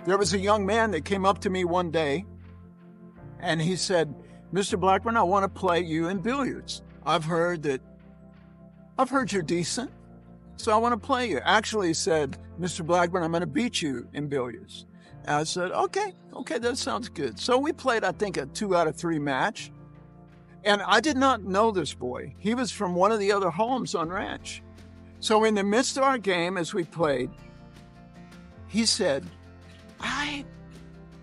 There was a young man that came up to me one day and he said, "Mr. Blackburn, I want to play you in billiards. I've heard you're decent, so I want to play you." Actually, he said, "Mr. Blackburn, I'm going to beat you in billiards." And I said, okay, that sounds good. So we played, I think, a 2 out of 3 match. And I did not know this boy. He was from one of the other homes on ranch. So in the midst of our game, as we played, he said, I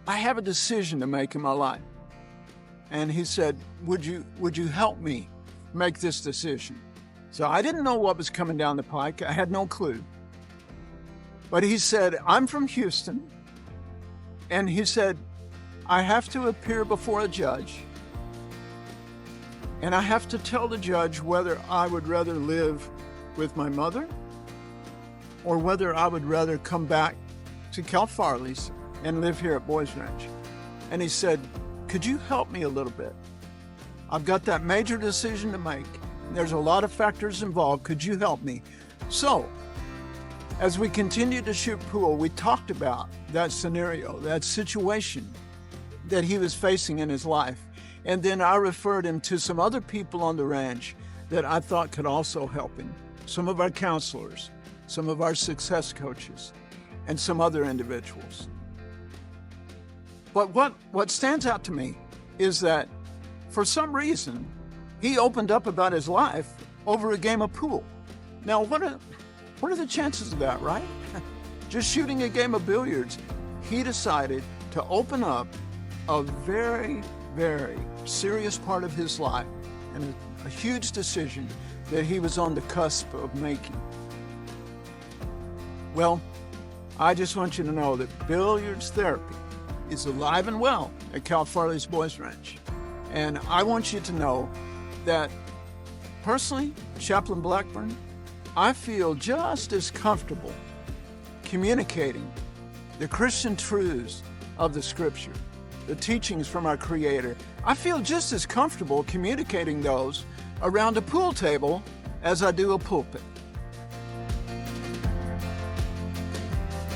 have a decision to make in my life. And he said, would you help me make this decision? So I didn't know what was coming down the pike. I had no clue. But he said, I'm from Houston. And he said, I have to appear before a judge. And I have to tell the judge whether I would rather live with my mother or whether I would rather come back to Cal Farley's and live here at Boys Ranch. And he said, could you help me a little bit? I've got that major decision to make. There's a lot of factors involved. Could you help me? So, as we continued to shoot pool, we talked about that scenario, that situation that he was facing in his life. And then I referred him to some other people on the ranch that I thought could also help him. Some of our counselors, some of our success coaches, and some other individuals. But what stands out to me is that for some reason, he opened up about his life over a game of pool. Now, what are the chances of that, right? Just shooting a game of billiards, he decided to open up a very, very serious part of his life and a huge decision that he was on the cusp of making. Well, I just want you to know that billiards therapy is alive and well at Cal Farley's Boys Ranch. And I want you to know that personally, Chaplain Blackburn, I feel just as comfortable communicating the Christian truths of the Scripture, the teachings from our Creator. I feel just as comfortable communicating those around a pool table as I do a pulpit.